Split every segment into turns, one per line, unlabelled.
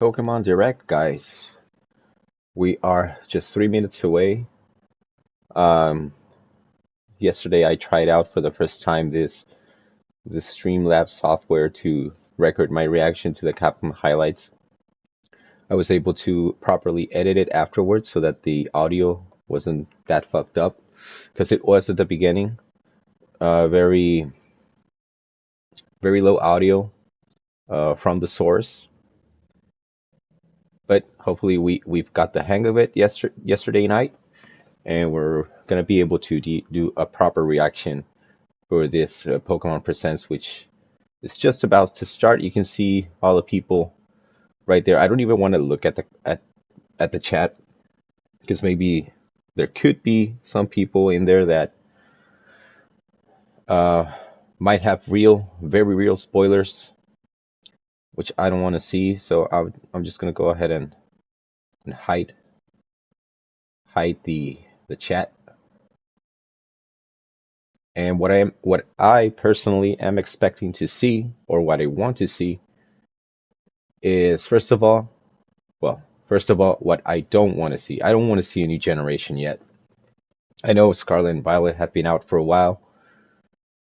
Pokemon Direct, guys. We are just 3 minutes away. Um, Yesterday I tried out for the first time this Streamlabs software to record my reaction to the Capcom highlights. I was able to properly edit it afterwards so that the audio wasn't that fucked up, because it was at the beginning. Very very low audio from the source, but hopefully we've got the hang of it yesterday night, and we're gonna be able to do a proper reaction for this Pokemon Presents, which is just about to start. You can see all the people right there. I don't even want to look at the chat, because maybe there could be some people in there that uh, might have very real spoilers, which I don't want to see. So I'm just gonna go ahead and hide the chat. And what I personally am expecting to see, or what I want to see, is first of all, what I don't want to see. I don't want to see a new generation yet. I know Scarlet and Violet have been out for a while,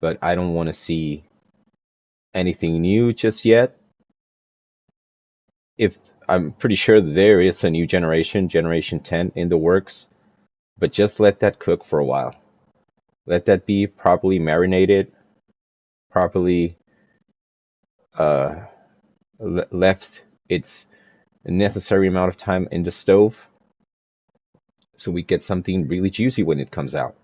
but I don't want to see anything new just yet. If I'm pretty sure there is a new generation, Generation 10, in the works, but just let that cook for a while. Let that be properly marinated, properly left its necessary amount of time in the stove, so we get something really juicy when it comes out.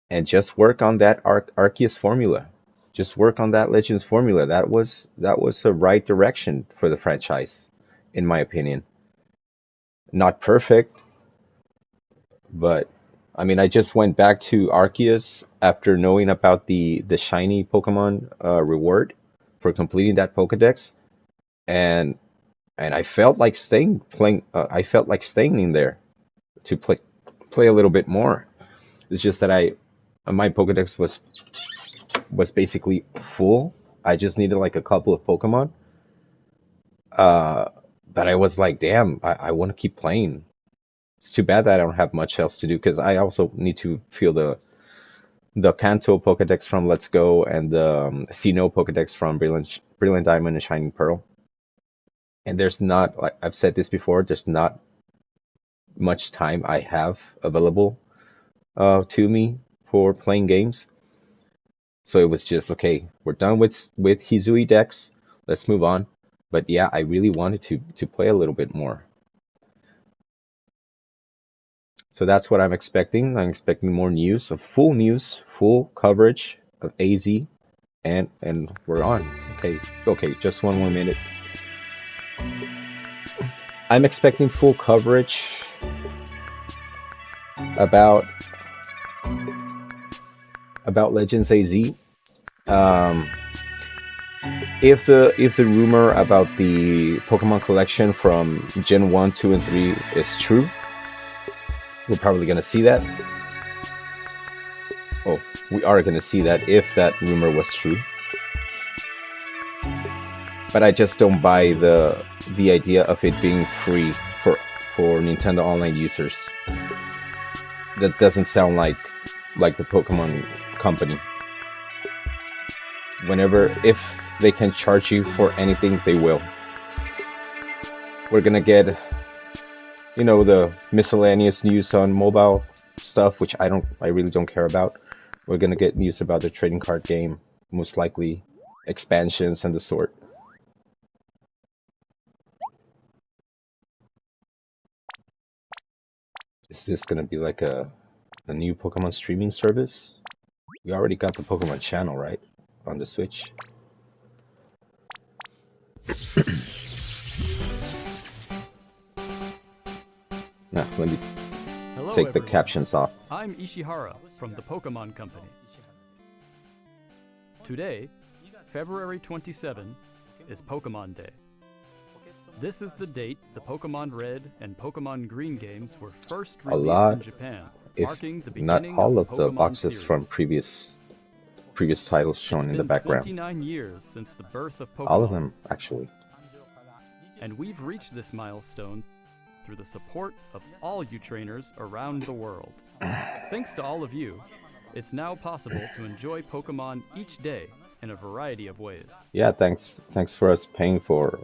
And just work on that Arceus formula. Just work on that Legends formula. That was the right direction for the franchise, in my opinion. Not perfect, but I mean, I just went back to Arceus after knowing about the shiny Pokemon reward for completing that Pokedex, and I felt like I felt like staying in there to play a little bit more. It's just that my Pokedex was basically full. I just needed like a couple of Pokemon. But I was like, damn, I want to keep playing. It's too bad that I don't have much else to do, because I also need to feel the Kanto Pokedex from Let's Go and the Sinnoh Pokedex from Brilliant Diamond and Shining Pearl. And there's not, like I've said this before, there's not much time I have available to me for playing games. So it was just, okay, we're done with Hisui Dex. Let's move on. But yeah, I really wanted to play a little bit more. So that's what I'm expecting. I'm expecting more news, full coverage of AZ, and we're on. Okay, just one more minute. I'm expecting full coverage about Legends AZ. If the rumor about the Pokemon collection from Gen 1, 2, and 3 is true, we're probably gonna see that. Oh, we are gonna see that if that rumor was true. But I just don't buy the idea of it being free for Nintendo Online users. That doesn't sound like the Pokemon company. If they can charge you for anything, they will. We're gonna get, the miscellaneous news on mobile stuff, which I really don't care about. We're gonna get news about the trading card game, most likely expansions and the sort. Is this gonna be like a new Pokemon streaming service? We already got the Pokemon channel, right? On the Switch. Now, let me take the captions off.
I'm Ishihara from the Pokemon Company. Today, February 27, is Pokemon Day. This is the date the Pokemon Red and Pokemon Green games were first released in Japan, marking the beginning
not all
of the
the
Pokemon
boxes
series.
from previous titles shown in the background.
It's been 29 years since the birth of Pokemon.
All of them, actually.
And we've reached this milestone through the support of all you trainers around the world. Thanks to all of you, it's now possible to enjoy Pokemon each day in a variety of ways.
Yeah, thanks for us paying for.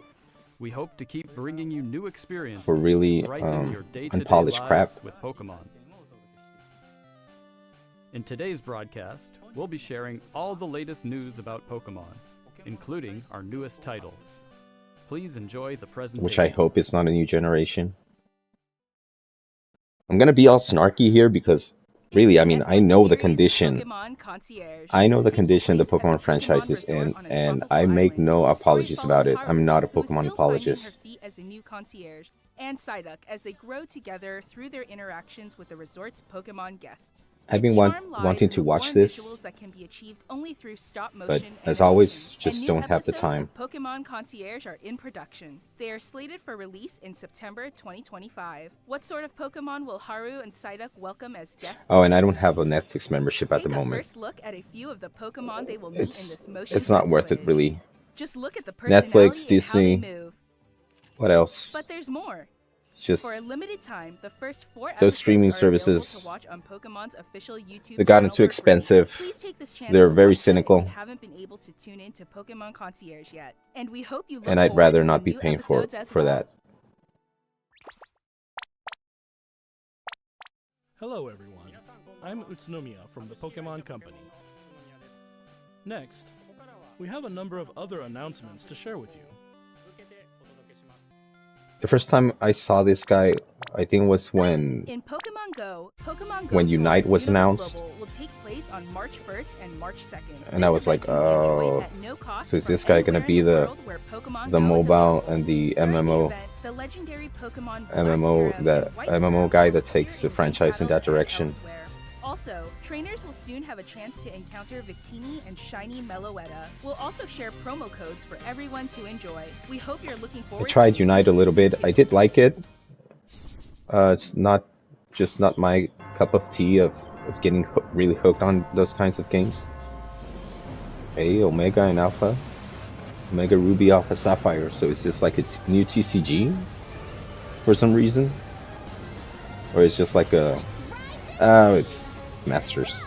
We hope to keep bringing you new experiences
for really
to brighten your day-to-day
unpolished crap
lives with Pokemon. In today's broadcast, we'll be sharing all the latest news about Pokemon, including our newest titles. Please enjoy the presentation.
Which I hope is not a new generation. I'm gonna be all snarky here because really, I mean, I know the condition. I know the condition the Pokemon franchise is in, and I make no apologies about it. I'm not a Pokemon apologist.
And Psyduck as they grow together through their interactions with the resort's Pokemon guests.
I've been wanting to watch this, but as always, just don't have the time.
Pokemon Concierge are in production. They are slated for release in September 2025. What sort of Pokemon will Haru and Psyduck welcome as guests?
Oh, and I don't have a Netflix membership at the moment.
Take a first look at a few of the Pokemon they will meet in this motion.
It's not worth it, really.
Just look at the
Netflix, Disney. What else?
But there's more.
Just
for a limited time, the first 4
those streaming services,
to watch on Pokemon's official YouTube
they've gotten too expensive.
Please take this chance
They're
to
very
watch
cynical.
If you haven't been able to tune in to Pokemon Concierge yet. And we hope you look
and I'd
forward
rather
to
not
the
be
new
paying for
episodes as well.
that.
Hello everyone, I'm Utsunomiya from the Pokemon Company. Next, we have a number of other announcements to share with you.
The first time I saw this guy, I think was when
in Pokemon Go,
when Unite was announced.
Will take place on March 1st and March 2nd.
And I was like, oh, so is this guy gonna be the mobile and the MMO?
The legendary Pokemon
MMO guy that takes the franchise in that direction.
Also, trainers will soon have a chance to encounter Victini and Shiny Meloetta. We'll also share promo codes for everyone to enjoy. We hope you're looking forward to
I tried Unite a little bit. I did like it. It's not my cup of tea of getting really hooked on those kinds of games. Hey, Omega and Alpha. Omega Ruby, Alpha Sapphire. So it's just like it's new TCG for some reason? Or it's just like a... Oh, it's Masters.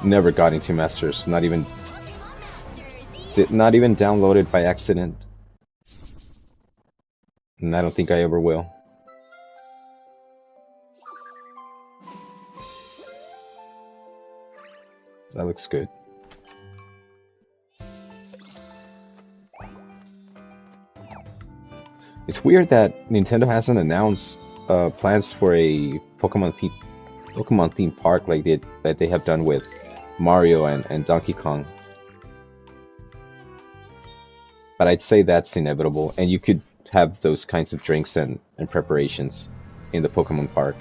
Never got into Masters. Not even downloaded by accident. And I don't think I ever will. That looks good. It's weird that Nintendo hasn't announced plans for a Pokemon theme park like they have done with Mario and Donkey Kong. But I'd say that's inevitable, and you could have those kinds of drinks and preparations in the Pokemon park.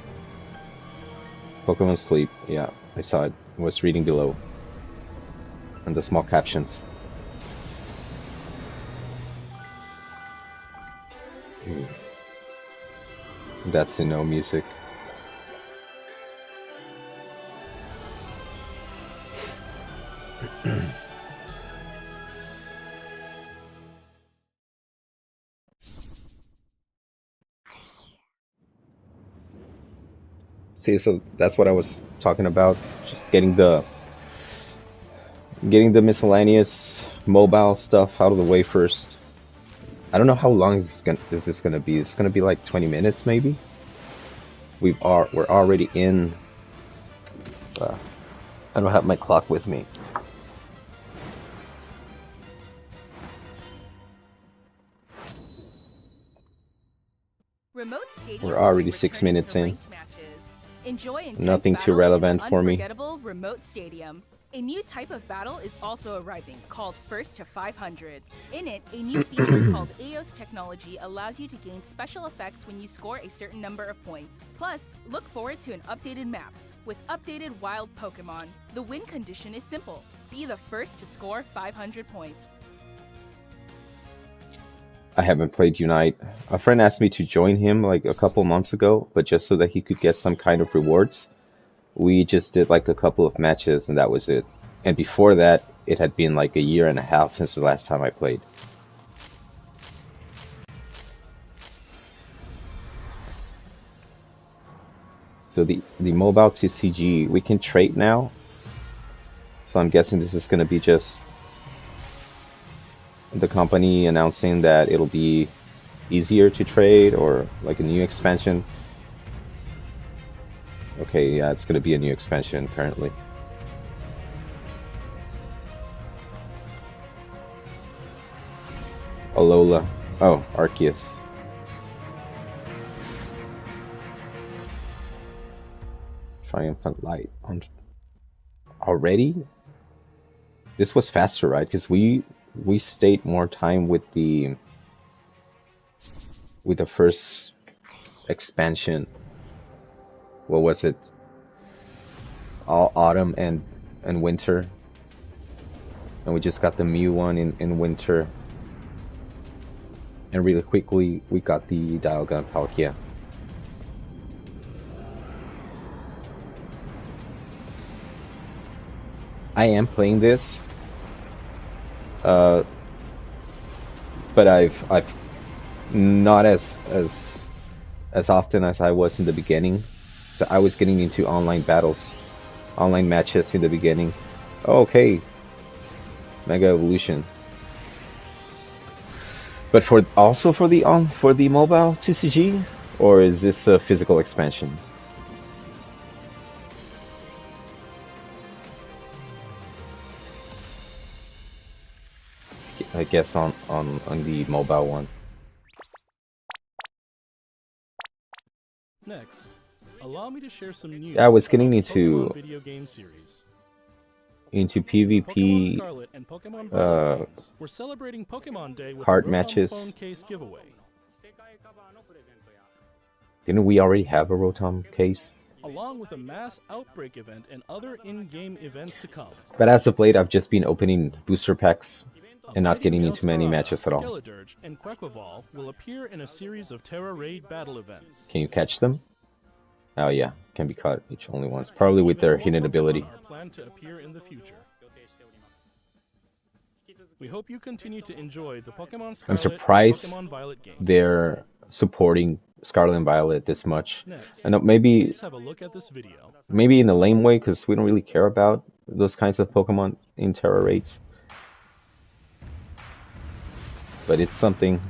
Pokemon Sleep, yeah, I saw it. I was reading below. And the small captions. That's no music. See, so that's what I was talking about. Just getting the miscellaneous mobile stuff out of the way first. I don't know how long is this gonna be. It's gonna be like 20 minutes, maybe. We're already in. I don't have my clock with me. We're already 6 minutes in. Nothing too relevant for me.
Remote Stadium. A new type of battle is also arriving, called First to 500. In it, a new feature called Eos technology allows you to gain special effects when you score a certain number of points. Plus, look forward to an updated map, with updated wild Pokemon. The win condition is simple. Be the first to score 500 points.
I haven't played Unite. A friend asked me to join him like a couple months ago, but just so that he could get some kind of rewards. We just did like a couple of matches and that was it. And before that, it had been like a year and a half since the last time I played. So the mobile TCG, we can trade now. So I'm guessing this is going to be just the company announcing that it'll be easier to trade, or like a new expansion. Okay, yeah, it's going to be a new expansion apparently. Alola. Oh, Arceus. Triumphant Light. Already? This was faster, right? Because we stayed more time with the first expansion. What was it? All autumn and winter. And we just got the Mew one in winter. And really quickly we got the Dialga Palkia. I am playing this, but I've not as often as I was in the beginning. So I was getting into online battles, online matches in the beginning. Oh, okay, Mega Evolution. But also for the mobile TCG, or is this a physical expansion? I guess on the mobile one.
Next, allow me to share some news.
Yeah, I was getting into
video game series.
Into PvP
Pokemon Scarlet and Pokemon Violet games. We're celebrating Pokemon Day with
card
a Rotom
matches.
phone case giveaway.
Didn't we already have a Rotom case?
Along with a mass outbreak event and other in-game events to come.
But as of late, I've just been opening booster packs and not getting into many
Meowscarada,
matches at all.
Skeledirge, and Quaquaval will appear in a series of Terra Raid battle events.
Can you catch them? Oh yeah, can be caught each only once. Probably with their
Even more
hidden
Pokemon
ability.
are planned to appear in the future. We hope you continue to enjoy the Pokemon Scarlet
I'm surprised
and Pokemon Violet games.
they're supporting Scarlet and Violet this much.
Next,
And maybe
please have a look at this video.
in a lame way, because we don't really care about those kinds of Pokemon in Terra raids. But it's something.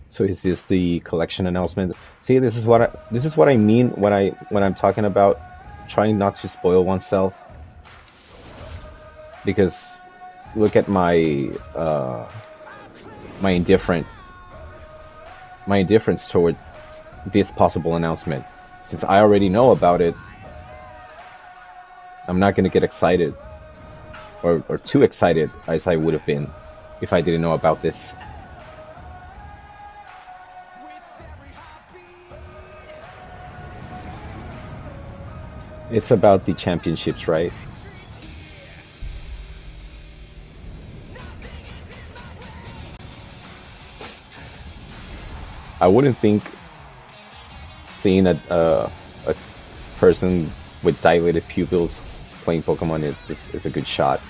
So is this the collection announcement? See, this is what I mean when I'm talking about trying not to spoil oneself. Because look at my my indifference toward this possible announcement. Since I already know about it, I'm not gonna get excited or too excited as I would have been if I didn't know about this. It's about the championships, right? I wouldn't think seeing a person with dilated pupils playing Pokemon is a good shot.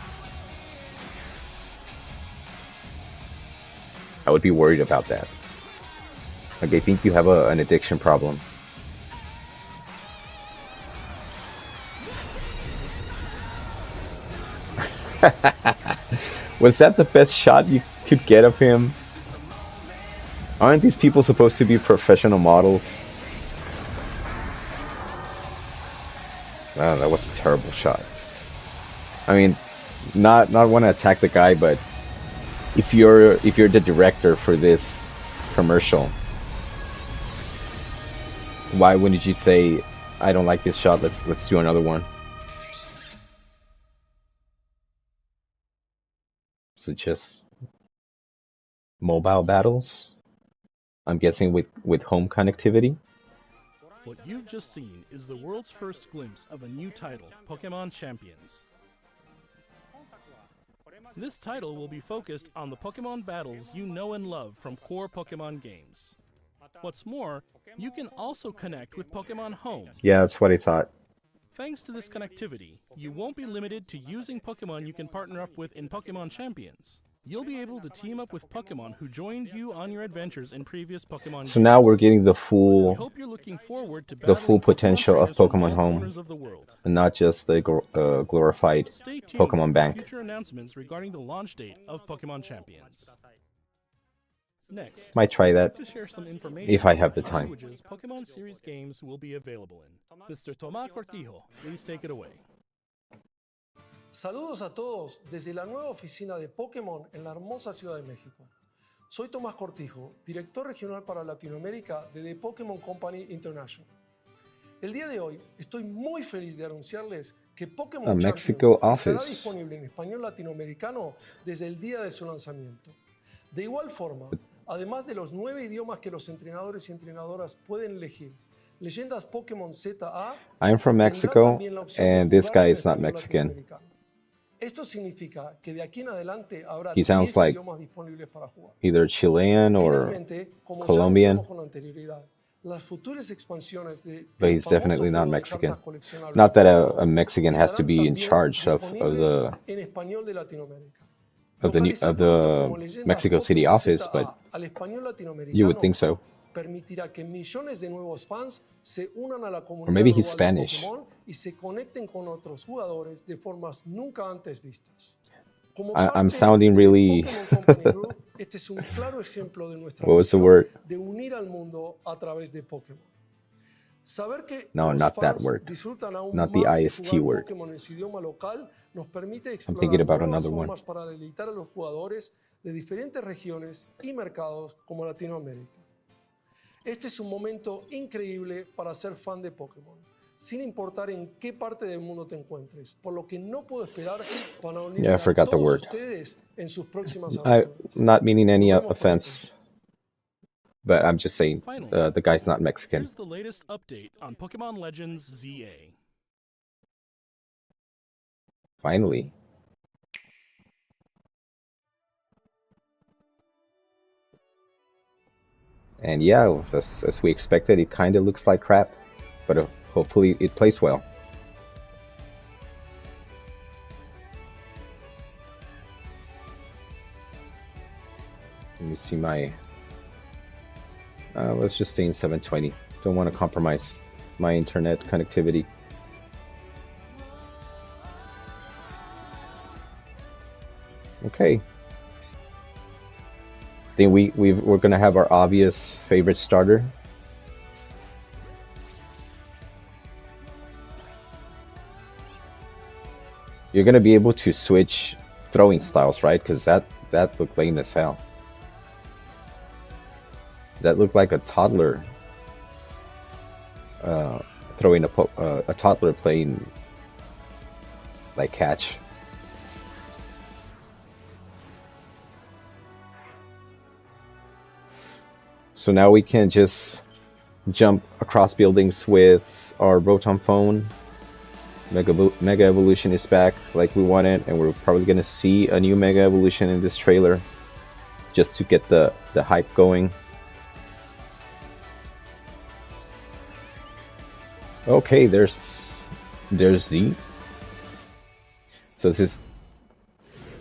I would be worried about that. Like, I think you have an addiction problem. Was that the best shot you could get of him? Aren't these people supposed to be professional models? Wow, that was a terrible shot. I mean, not want to attack the guy, but if you're the director for this commercial, why wouldn't you say, I don't like this shot, let's do another one? So just mobile battles? I'm guessing with home connectivity?
What you've just seen is the world's first glimpse of a new title, Pokemon Champions. This title will be focused on the Pokemon battles you know and love from core Pokemon games. What's more, you can also connect with Pokemon Home.
Yeah, that's what I thought.
Thanks to this connectivity, you won't be limited to using Pokemon you can partner up with in Pokemon Champions. You'll be able to team up with Pokemon who joined you on your adventures in previous Pokemon games.
So now we're getting the
We
full
hope you're looking forward to
potential of Pokemon Home,
corners of the world.
and not just the glorified
Stay tuned
Pokemon
for
Bank.
future announcements regarding the launch date of Pokemon Champions. Next,
Might try
I'd
that
like to share some information
if I have the
on
time.
languages Pokemon series games will be available in. Mr. Tomás Cortijo, please take it away.
Saludos a todos desde la nueva oficina de Pokémon en la hermosa Ciudad de México. Soy Tomás Cortijo, director regional para Latinoamérica de The Pokémon Company International. El día de hoy estoy muy feliz de anunciarles que Pokémon Champions
Mexico
estará
office.
disponible en español latinoamericano desde el día de su lanzamiento. De igual forma, además de los 9 idiomas que los entrenadores y entrenadoras pueden elegir, Leyendas Pokémon ZA
I'm from
tendrá
Mexico,
también la opción de
and this
jugarse
guy
en
is not
español
Mexican.
latinoamericano. Esto significa que de aquí en adelante habrá
He sounds
10
like
idiomas disponibles para jugar.
Either Chilean or
Finalmente, como
Colombian,
ya anunciamos con anterioridad, las futuras expansiones de
but he's
famoso
definitely not
juego de
Mexican.
cartas coleccionables
Not that
Pokémon
a Mexican has to
estarán
be in
también
charge of
disponibles
the
en español de Latinoamérica.
of the Mexico City office, but
al español
you would
latinoamericano
think so.
permitirá que millones de nuevos fans se unan a la comunidad
maybe he's
global de
Spanish.
Pokémon y se conecten con otros jugadores de formas nunca antes vistas. Como
I'm
parte
sounding
de
really.
Pokémon Company Group, este es un claro ejemplo de nuestra
What was the
misión
word?
de unir al mundo a través de Pokémon. Saber que
No,
los
not that
fans
word.
disfrutan aún
Not the
más de
IST
jugar
word.
Pokémon en su idioma local nos permite
thinking
explorar
about
nuevas
another one.
formas para deleitar a los jugadores de diferentes regiones y mercados como Latinoamérica. Este es un momento increíble para ser fan de Pokémon, sin importar en qué parte del mundo te encuentres, por lo que no puedo esperar para unirme
Yeah, I
a
forgot the
todos
word.
ustedes en sus próximas
I'm
aventuras.
not meaning any
Nos vemos
offense, but I'm just saying
Finally,
the guy's not Mexican.
Here's the latest update on Pokemon Legends ZA.
Finally. And yeah, as we expected, it kind of looks like crap, but hopefully it plays well. Let me see my... let's just stay in 720. Don't want to compromise my internet connectivity. Okay. Then we're gonna have our obvious favorite starter. You're gonna be able to switch throwing styles, right? Because that looked lame as hell. That looked like a toddler throwing a toddler playing like catch. So now we can just jump across buildings with our Rotom phone. Mega Evolution is back like we wanted, and we're probably gonna see a new Mega Evolution in this trailer just to get the hype going. Okay, there's Z. So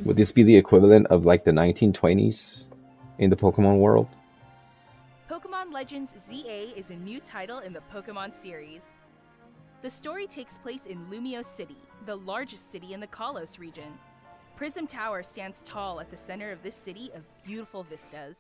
would this be the equivalent of like the 1920s in the Pokemon world?
Pokemon Legends ZA is a new title in the Pokemon series. The story takes place in Lumiose City, the largest city in the Kalos region. Prism Tower stands tall at the center of this city of beautiful vistas.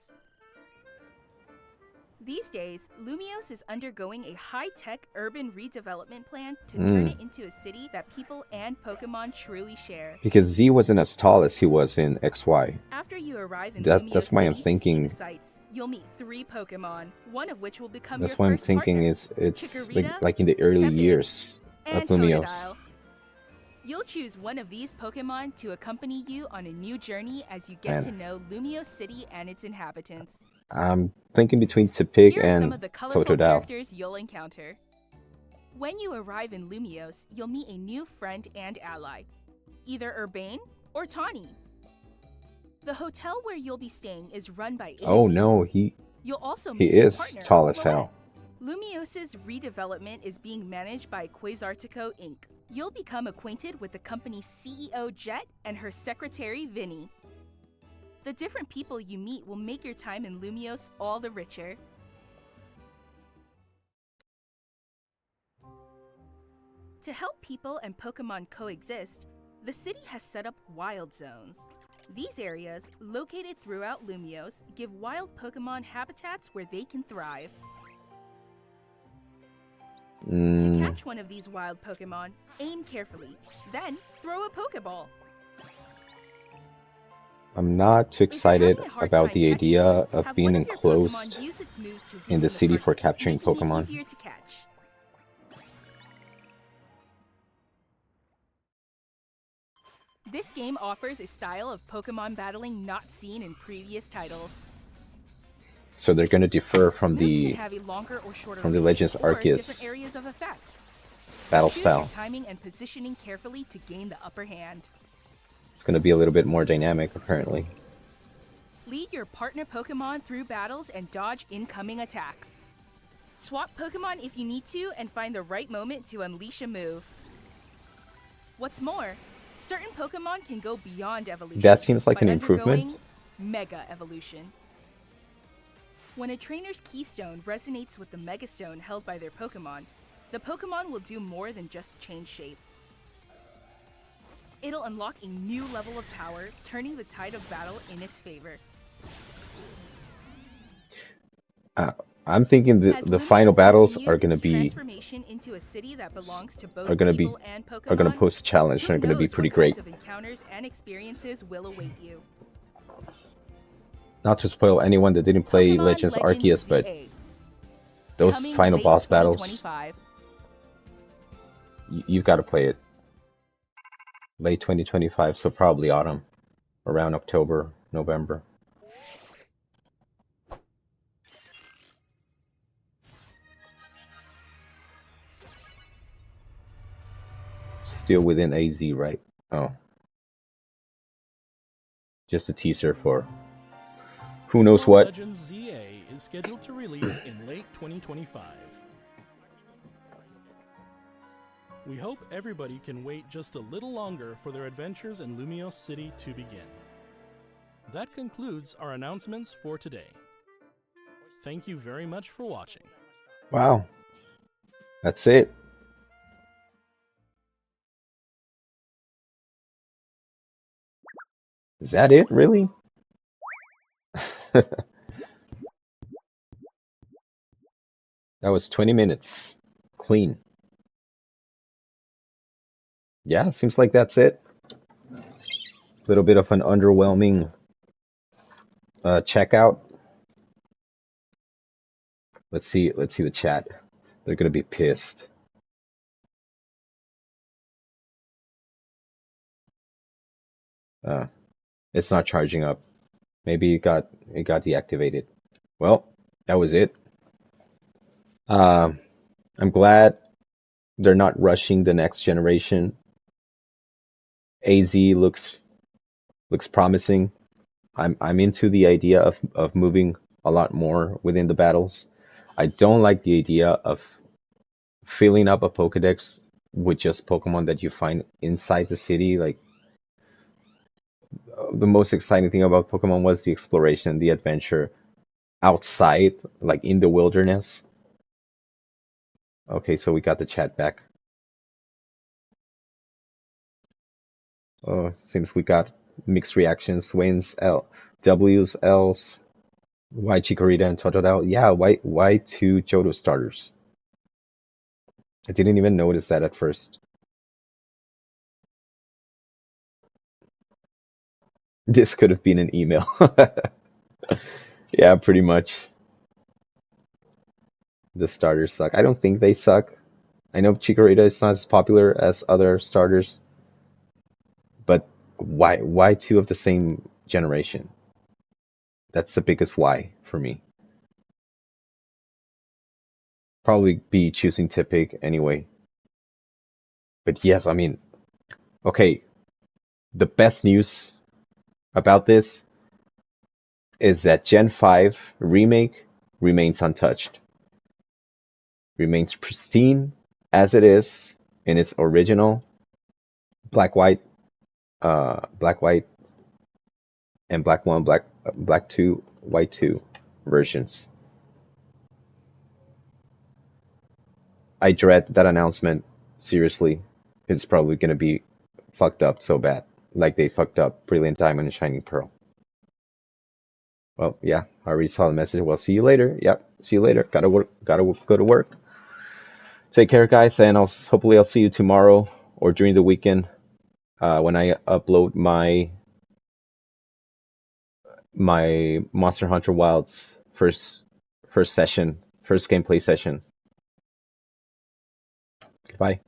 These days, Lumiose is undergoing a high-tech urban redevelopment plan to turn it into a city that people and Pokemon truly share.
Because Z wasn't as tall as he was in XY.
After you arrive in
That's
Lumiose
why I'm
City
thinking.
to see the sights, you'll meet 3 Pokemon, one of which will become
That's
your
why I'm
first
thinking
partner,
it's
Chikorita,
like in the early
Tepig,
years
and
of Lumiose.
Totodile. You'll choose one of these Pokemon to accompany you on a new journey as you get to know Lumiose City and its inhabitants.
I'm thinking between Tepig
Here are some
and
of the colorful
Totodile.
characters you'll encounter. When you arrive in Lumiose, you'll meet a new friend and ally, either Urbane or Tawny. The hotel where you'll be staying is run by AC.
Oh no,
You'll also
he
meet his
is
partner,
tall as
Floette.
hell.
Lumios's redevelopment is being managed by Quasartico Inc. You'll become acquainted with the company's CEO Jet and her secretary Vinny. The different people you meet will make your time in Lumios all the richer. To help people and Pokemon coexist, the city has set up wild zones. These areas, located throughout Lumios, give wild Pokemon habitats where they can thrive. To catch one of these wild Pokemon, aim carefully, then throw a Pokeball.
I'm not too excited about the idea of being enclosed in the city for capturing Pokemon.
Easier to catch. This game offers a style of Pokemon battling not seen in previous titles.
So they're going to differ from
Moves
the
can have a longer or shorter
Legends
range, or
Arceus
different areas of effect.
battle
Choose
style.
your timing and positioning carefully to gain the upper hand.
It's going to be a little bit more dynamic, apparently.
Lead your partner Pokemon through battles and dodge incoming attacks. Swap Pokemon if you need to and find the right moment to unleash a move. What's more, certain Pokemon can go beyond evolution.
That seems like
by
an improvement.
undergoing Mega Evolution. When a trainer's keystone resonates with the Mega Stone held by their Pokemon, the Pokemon will do more than just change shape. It'll unlock a new level of power, turning the tide of battle in its favor.
I'm thinking
As
the
Lumios
final battles
continues
are going to
its
be
transformation into a city that belongs to both
are going to be
people and
are going to
Pokemon,
pose a challenge and
who
are going to be
knows
pretty
what
great.
kinds of encounters and experiences will await you.
Not to spoil anyone that didn't play
Pokemon
Legends Arceus, but
ZA,
those
coming
final
late
boss battles,
2025.
you've got to play it. Late 2025, so probably autumn, around October, November. Still within AZ, right? Oh. Just a teaser for who knows
Pokemon
what.
Legends ZA is scheduled to release in late 2025. We hope everybody can wait just a little longer for their adventures in Lumios City to begin. That concludes our announcements for today. Thank you very much for watching.
Wow. That's it. Is that it, really? That was 20 minutes. Clean. Yeah, seems like that's it. A little bit of an underwhelming checkout. Let's see the chat. They're gonna be pissed. It's not charging up. Maybe it got deactivated. Well, that was it. I'm glad they're not rushing the next generation. AZ looks promising. I'm into the idea of moving a lot more within the battles. I don't like the idea of filling up a Pokédex with just Pokemon that you find inside the city. Like, the most exciting thing about Pokemon was the exploration, the adventure outside, like in the wilderness. Okay, so we got the chat back. Seems we got mixed reactions. Wins, W's, L's, Y Chikorita and Totodile. Yeah, why two Johto starters? I didn't even notice that at first. This could have been an email. Yeah, pretty much. The starters suck. I don't think they suck. I know Chikorita is not as popular as other starters, but why two of the same generation? That's the biggest why for me. Probably be choosing Tippig anyway. But yes, I mean, okay, the best news about this is that Gen 5 remake remains untouched. remains pristine as it is in its original black, white, and black 1, black 2, white 2 versions. I dread that announcement, seriously. It's probably going to be fucked up so bad, like they fucked up Brilliant Diamond and Shining Pearl. Well, yeah, I already saw the message. Well, see you later. Yep, see you later. Gotta go to work. Take care, guys, and hopefully I'll see you tomorrow or during the weekend when I upload my Monster Hunter Wilds first gameplay session. Goodbye.